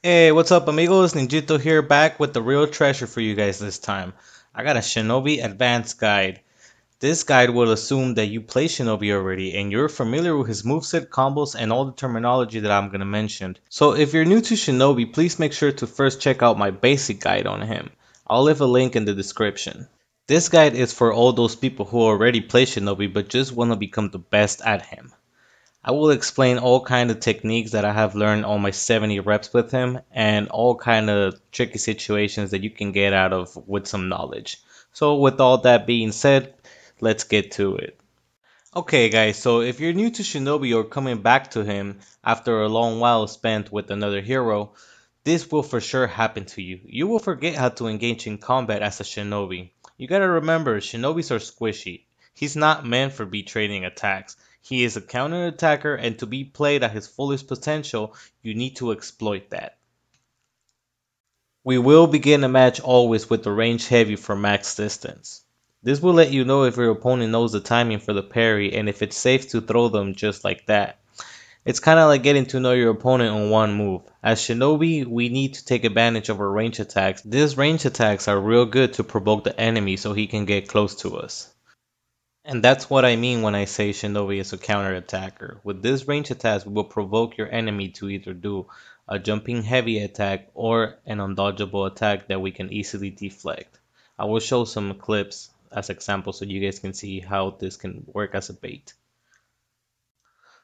Hey, what's up, amigos? Ninjito here, back with the real treasure for you guys this time. I got a Shinobi Advanced Guide. This guide will assume that you play Shinobi already and you're familiar with his moveset, combos, and all the terminology that I'm gonna mention. So if you're new to Shinobi, please make sure to first check out my basic guide on him. I'll leave a link in the description. This guide is for all those people who already play Shinobi but just want to become the best at him. I will explain all kind of techniques that I have learned on my 70 reps with him and all kind of tricky situations that you can get out of with some knowledge. So with all that being said, let's get to it. Okay guys, so if you're new to Shinobi or coming back to him after a long while spent with another hero, this will for sure happen to you. You will forget how to engage in combat as a shinobi. You gotta remember, shinobis are squishy. He's not meant for beat trading attacks. He is a counter attacker, and to be played at his fullest potential, you need to exploit that. We will begin a match always with the range heavy for max distance. This will let you know if your opponent knows the timing for the parry and if it's safe to throw them just like that. It's kind of like getting to know your opponent on one move. As Shinobi, we need to take advantage of our range attacks. These range attacks are real good to provoke the enemy so he can get close to us. And that's what I mean when I say Shinobi is a counter attacker. With this range attacks, we will provoke your enemy to either do a jumping heavy attack or an undodgeable attack that we can easily deflect. I will show some clips as examples so you guys can see how this can work as a bait.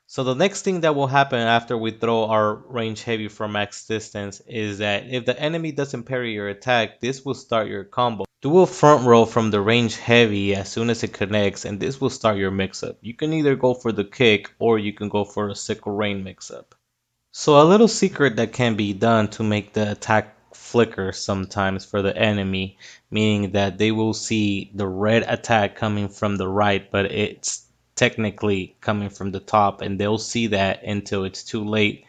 So the next thing that will happen after we throw our range heavy from max distance is that if the enemy doesn't parry your attack, this will start your combo. Do a front row from the range heavy as soon as it connects, and this will start your mix-up. You can either go for the kick or you can go for a sickle rain mix-up. So a little secret that can be done to make the attack flicker sometimes for the enemy, meaning that they will see the red attack coming from the right, but it's technically coming from the top, and they'll see that until it's too late.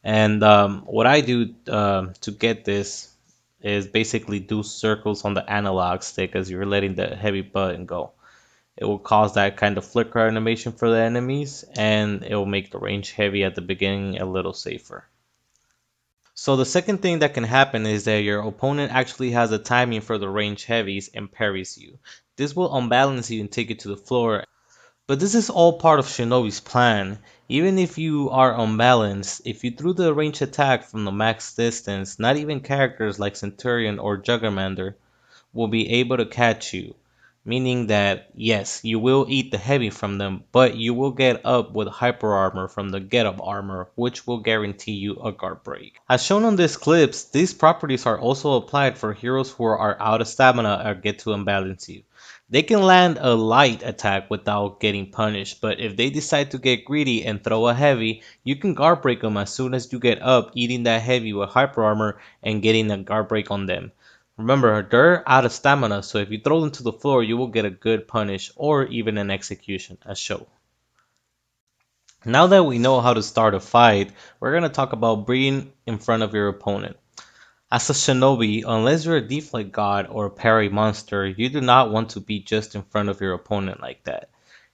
And what I do to get this is basically do circles on the analog stick as you're letting the heavy button go. It will cause that kind of flicker animation for the enemies, and it will make the range heavy at the beginning a little safer. So the second thing that can happen is that your opponent actually has a timing for the range heavies and parries you. This will unbalance you and take you to the floor. But this is all part of Shinobi's plan. Even if you are unbalanced, if you threw the range attack from the max distance, not even characters like Centurion or Juggermander will be able to catch you. Meaning that, yes, you will eat the heavy from them, but you will get up with hyper armor from the get up armor, which will guarantee you a guard break. As shown on these clips, these properties are also applied for heroes who are out of stamina or get to unbalance you. They can land a light attack without getting punished, but if they decide to get greedy and throw a heavy, you can guard break them as soon as you get up, eating that heavy with hyper armor and getting a guard break on them. Remember, they're out of stamina, so if you throw them to the floor, you will get a good punish or even an execution, as shown. Now that we know how to start a fight, we're going to talk about being in front of your opponent. As a shinobi, unless you're a deflect god or a parry monster, you do not want to be just in front of your opponent like that.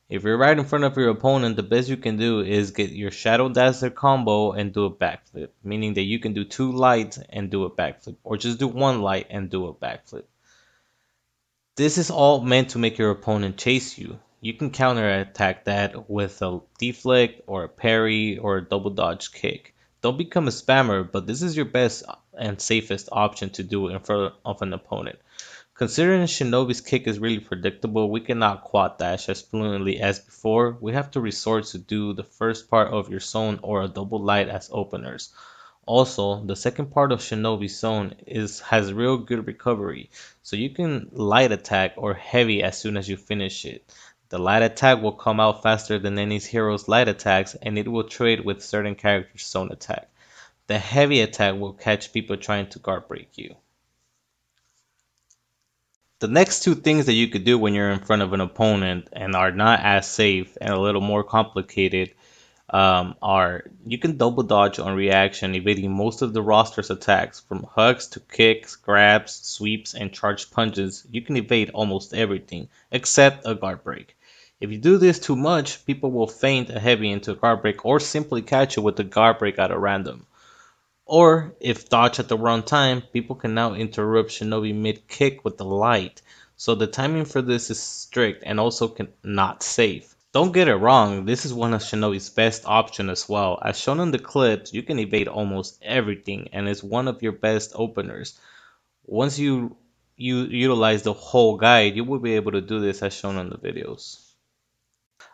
If you're right in front of your opponent, the best you can do is get your Shadow Dazzler combo and do a backflip, meaning that you can do two lights and do a backflip, or just do one light and do a backflip. This is all meant to make your opponent chase you. You can counterattack that with a deflect or a parry or a double dodge kick. Don't become a spammer, but this is your best and safest option to do in front of an opponent. Considering Shinobi's kick is really predictable, we cannot quad dash as fluently as before. We have to resort to do the first part of your zone or a double light as openers. Also, the second part of Shinobi's zone has real good recovery, so you can light attack or heavy as soon as you finish it. The light attack will come out faster than any hero's light attacks, and it will trade with certain characters' zone attack. The heavy attack will catch people trying to guard break you. The next two things that you could do when you're in front of an opponent and are not as safe and a little more complicated are you can double dodge on reaction, evading most of the roster's attacks. From hugs to kicks, grabs, sweeps, and charged punches, you can evade almost everything except a guard break. If you do this too much, people will feint a heavy into a guard break or simply catch you with a guard break at a random. Or, if dodged at the wrong time, people can now interrupt Shinobi mid-kick with the light, so the timing for this is strict and also not safe. Don't get it wrong, this is one of Shinobi's best options as well. As shown in the clips, you can evade almost everything and is one of your best openers. Once you utilize the whole guide, you will be able to do this as shown in the videos.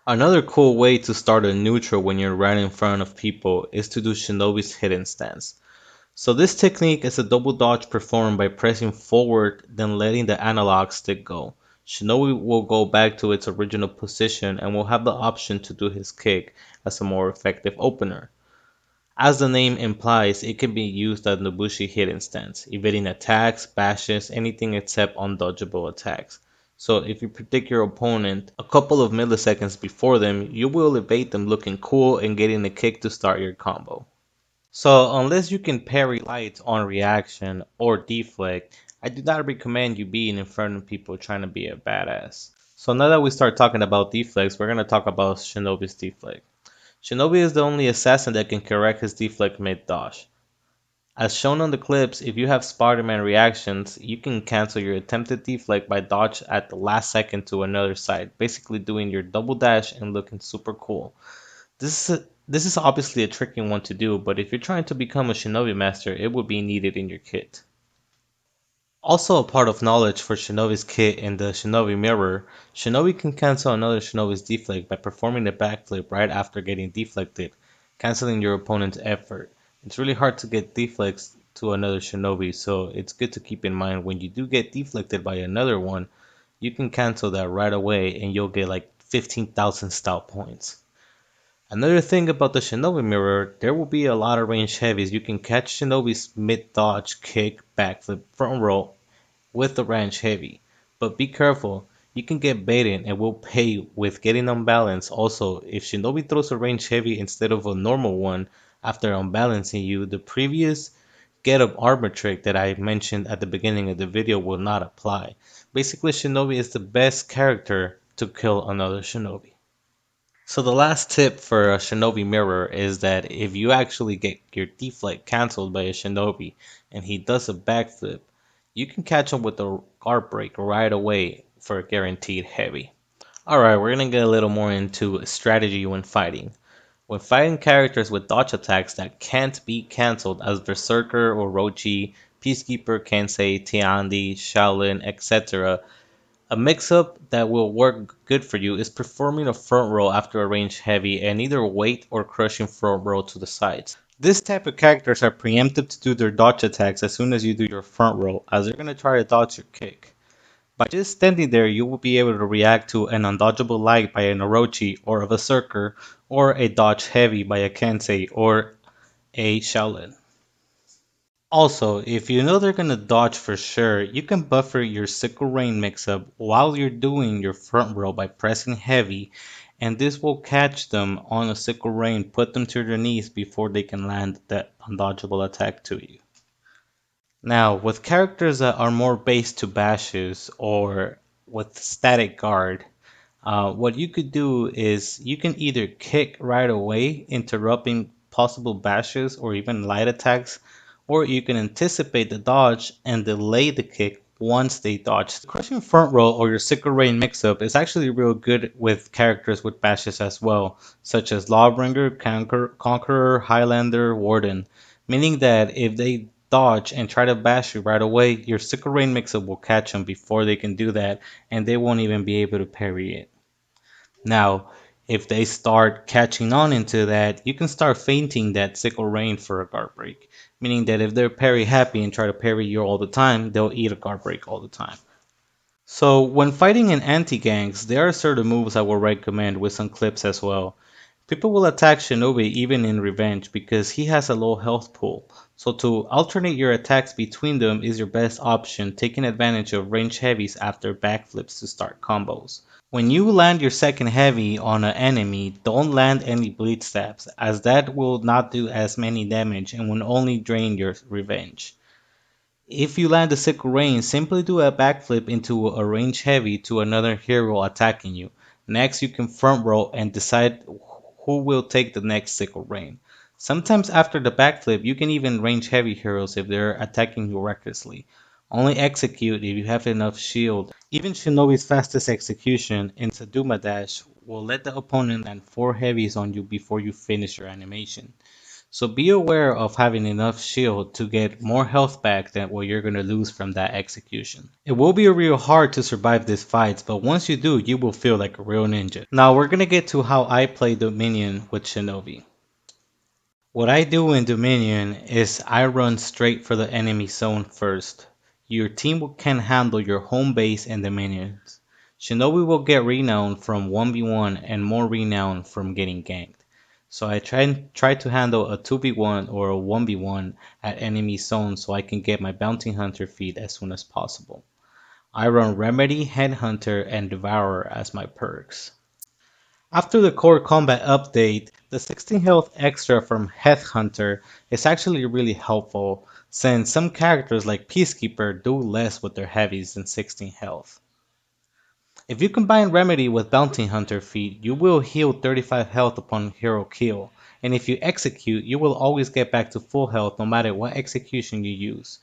Another cool way to start a neutral when you're right in front of people is to do Shinobi's hidden stance. So this technique is a double dodge performed by pressing forward then letting the analog stick go. Shinobi will go back to its original position and will have the option to do his kick as a more effective opener. As the name implies, it can be used as Nobushi hidden stance, evading attacks, bashes, anything except undodgeable attacks. So if you predict your opponent a couple of milliseconds before them, you will evade them looking cool and getting a kick to start your combo. So unless you can parry lights on reaction or deflect, I do not recommend you being in front of people trying to be a badass. So now that we start talking about deflects, we're going to talk about Shinobi's deflect. Shinobi is the only assassin that can correct his deflect mid-dodge. As shown on the clips, if you have Spider-Man reactions, you can cancel your attempted deflect by dodge at the last second to another side, basically doing your double dash and looking super cool. This is obviously a tricky one to do, but if you're trying to become a Shinobi master, it would be needed in your kit. Also a part of knowledge for Shinobi's kit in the Shinobi mirror, Shinobi can cancel another Shinobi's deflect by performing a backflip right after getting deflected, canceling your opponent's effort. It's really hard to get deflects to another Shinobi, so it's good to keep in mind when you do get deflected by another one, you can cancel that right away and you'll get like 15,000 style points. Another thing about the Shinobi mirror, there will be a lot of range heavies. You can catch Shinobi's mid dodge, kick, backflip, front roll with the range heavy. But be careful, you can get baited and will pay with getting unbalanced. Also, if Shinobi throws a range heavy instead of a normal one after unbalancing you, the previous get up armor trick that I mentioned at the beginning of the video will not apply. Basically, Shinobi is the best character to kill another Shinobi. So the last tip for a Shinobi mirror is that if you actually get your deflect cancelled by a Shinobi and he does a backflip, you can catch him with a guard break right away for a guaranteed heavy. Alright, we're gonna get a little more into strategy when fighting. When fighting characters with dodge attacks that can't be cancelled as Berserker, Orochi, Peacekeeper, Kensei, Tiandi, Shaolin, etc., a mix-up that will work good for you is performing a front roll after a range heavy and either wait or crushing front roll to the sides. This type of characters are preemptive to do their dodge attacks as soon as you do your front roll, as they're going to try to dodge your kick. By just standing there, you will be able to react to an undodgeable light by an Orochi or a Berserker, or a dodge heavy by a Kensei or a Shaolin. Also, if you know they're gonna dodge for sure, you can buffer your sickle rain mix-up while you're doing your front row by pressing heavy, and this will catch them on a sickle rain, put them to their knees before they can land that undodgeable attack to you. Now, with characters that are more based to bashes or with static guard, what you could do is you can either kick right away, interrupting possible bashes or even light attacks, or you can anticipate the dodge and delay the kick once they dodge. The crushing front roll or your sickle rain mix-up is actually real good with characters with bashes as well, such as Lawbringer, Conqueror, Highlander, Warden, meaning that if they dodge and try to bash you right away, your sickle rain mix-up will catch them before they can do that, and they won't even be able to parry it. Now, if they start catching on into that, you can start feinting that sickle rain for a guard break. Meaning that if they're parry happy and try to parry you all the time, they'll eat a guard break all the time. So when fighting in anti-ganks, there are certain moves I will recommend with some clips as well. People will attack Shinobi even in revenge because he has a low health pool. So to alternate your attacks between them is your best option, taking advantage of range heavies after backflips to start combos. When you land your second heavy on an enemy, don't land any bleed stabs, as that will not do as many damage and will only drain your revenge. If you land a sickle rain, simply do a backflip into a range heavy to another hero attacking you. Next, you can front roll and decide who will take the next sickle rain. Sometimes after the backflip, you can even range heavy heroes if they're attacking you recklessly. Only execute if you have enough shield. Even Shinobi's fastest execution in Saduma Dash will let the opponent land 4 heavies on you before you finish your animation. So be aware of having enough shield to get more health back than what you're going to lose from that execution. It will be real hard to survive these fights, but once you do, you will feel like a real ninja. Now we're going to get to how I play Dominion with Shinobi. What I do in Dominion is I run straight for the enemy zone first. Your team can handle your home base and the minions. Shinobi will get renown from 1v1 and more renown from getting ganked. So I try to handle a 2v1 or a 1v1 at enemy zone so I can get my bounty hunter feat as soon as possible. I run Remedy, Headhunter, and Devourer as my perks. After the core combat update, the 16 health extra from Headhunter is actually really helpful, since some characters like Peacekeeper do less with their heavies than 16 health. If you combine Remedy with Bounty Hunter feat, you will heal 35 health upon hero kill, and if you execute, you will always get back to full health no matter what execution you use.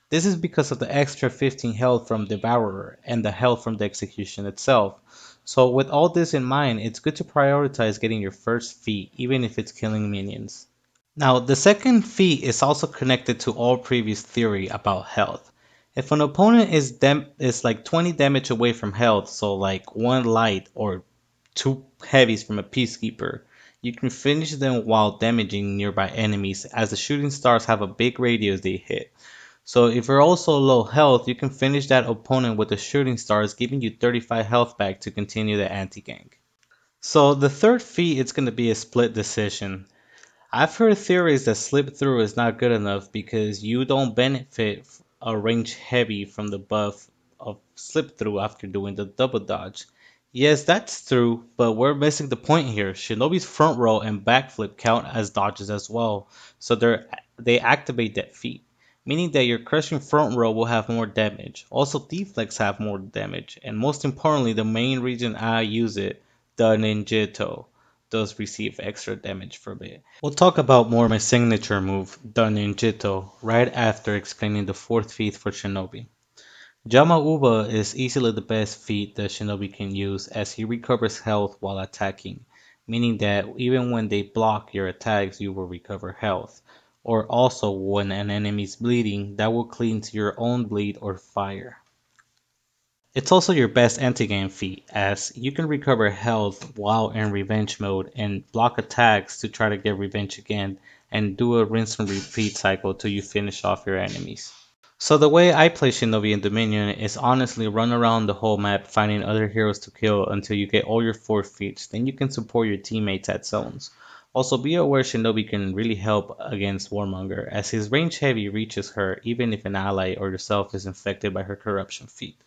This is because of the extra 15 health from Devourer and the health from the execution itself. So with all this in mind, it's good to prioritize getting your first feat, even if it's killing minions. Now, the second feat is also connected to all previous theory about health. If an opponent is like 20 damage away from health, so like 1 light or 2 heavies from a Peacekeeper, you can finish them while damaging nearby enemies as the shooting stars have a big radius they hit. So if you're also low health, you can finish that opponent with the shooting stars, giving you 35 health back to continue the anti-gank. So the third feat is going to be a split decision. I've heard theories that slip through is not good enough because you don't benefit a range heavy from the buff of slip through after doing the double dodge. Yes, that's true, but we're missing the point here. Shinobi's front row and backflip count as dodges as well, so they activate that feat, meaning that your crushing front row will have more damage. Also, deflects have more damage, and most importantly, the main reason I use it, the ninjito, does receive extra damage from it. We'll talk about more my signature move, the ninjito, right after explaining the fourth feat for Shinobi. Jama Uba is easily the best feat that Shinobi can use as he recovers health while attacking, meaning that even when they block your attacks you will recover health. Or also when an enemy is bleeding, that will clean to your own bleed or fire. It's also your best anti-game feat, as you can recover health while in revenge mode and block attacks to try to get revenge again and do a rinse and repeat cycle till you finish off your enemies. So the way I play Shinobi in Dominion is honestly run around the whole map finding other heroes to kill until you get all your 4 feats, then you can support your teammates at zones. Also be aware Shinobi can really help against Warmonger, as his range heavy reaches her even if an ally or yourself is infected by her corruption feat.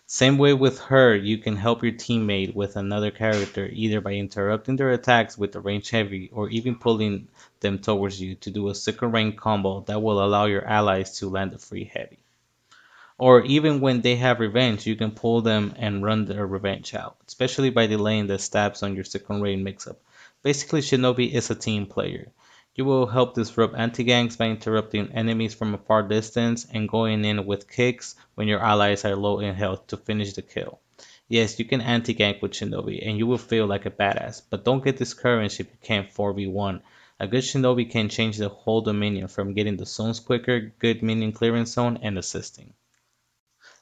Same way with her, you can help your teammate with another character either by interrupting their attacks with the range heavy or even pulling them towards you to do a second rank combo that will allow your allies to land a free heavy. Or even when they have revenge, you can pull them and run their revenge out, especially by delaying the stabs on your second rank mix-up. Basically, Shinobi is a team player. You will help disrupt anti-ganks by interrupting enemies from a far distance and going in with kicks when your allies are low in health to finish the kill. Yes, you can anti-gank with Shinobi and you will feel like a badass, but don't get discouraged if you can't 4v1. A good Shinobi can change the whole Dominion from getting the zones quicker, good minion clearance zone, and assisting.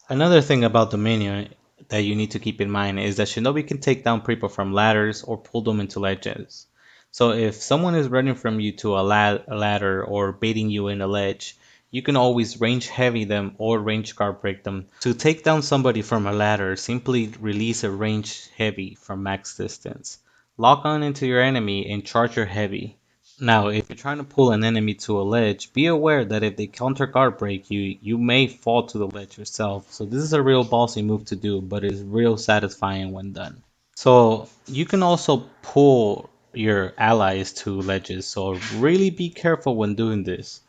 Another thing about Dominion that you need to keep in mind is that Shinobi can take down people from ladders or pull them into ledges. So if someone is running from you to a ladder or baiting you in a ledge, you can always range heavy them or range guard break them. To take down somebody from a ladder, simply release a range heavy from max distance. Lock on into your enemy and charge your heavy. Now, if you're trying to pull an enemy to a ledge, be aware that if they counter guard break you, you may fall to the ledge yourself. So this is a real ballsy move to do, but it's real satisfying when done. So you can also pull your allies to ledges, so really be careful when doing this.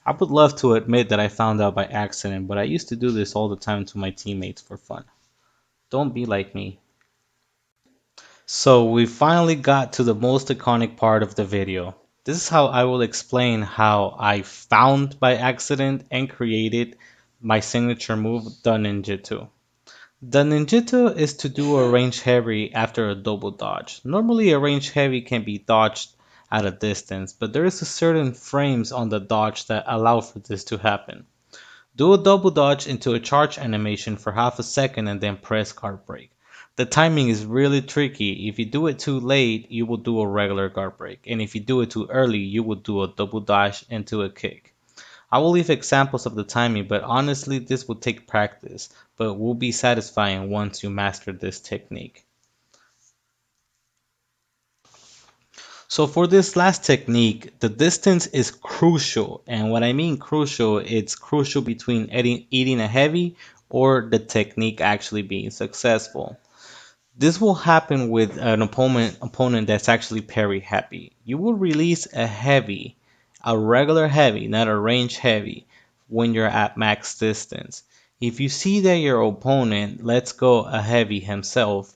I would love to admit that I found out by accident, but I used to do this all the time to my teammates for fun. Don't be like me. So we finally got to the most iconic part of the video. This is how I will explain how I found by accident and created my signature move, the ninjito. The ninjito is to do a range heavy after a double dodge. Normally a range heavy can be dodged at a distance, but there is a certain frames on the dodge that allow for this to happen. Do a double dodge into a charge animation for half a second and then press guard break. The timing is really tricky. If you do it too late, you will do a regular guard break, and if you do it too early, you will do a double dash into a kick. I will leave examples of the timing, but honestly this will take practice, but will be satisfying once you master this technique. So for this last technique, the distance is crucial. And what I mean crucial, it's crucial between eating a heavy or the technique actually being successful. This will happen with an opponent that's actually parry happy. You will release a heavy, a regular heavy, not a range heavy, when you're at max distance. If you see that your opponent lets go a heavy himself,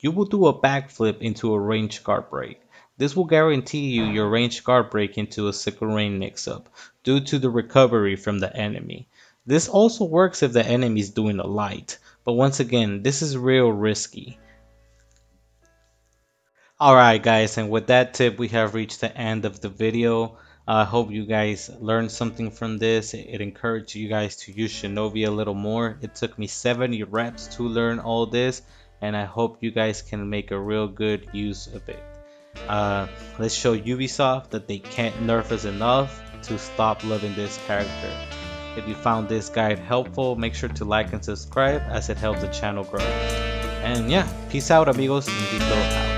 you will do a backflip into a range guard break. This will guarantee you your range guard break into a sickle rain mix-up due to the recovery from the enemy. This also works if the enemy is doing a light, but once again, this is real risky. Alright guys, and with that tip we have reached the end of the video. I hope you guys learned something from this. It encouraged you guys to use Shinobi a little more. It took me 70 reps to learn all this, and I hope you guys can make a real good use of it. Let's show Ubisoft that they can't nerf us enough to stop loving this character. If you found this guide helpful, make sure to like and subscribe as it helps the channel grow. And yeah, peace out amigos, Ninjito out.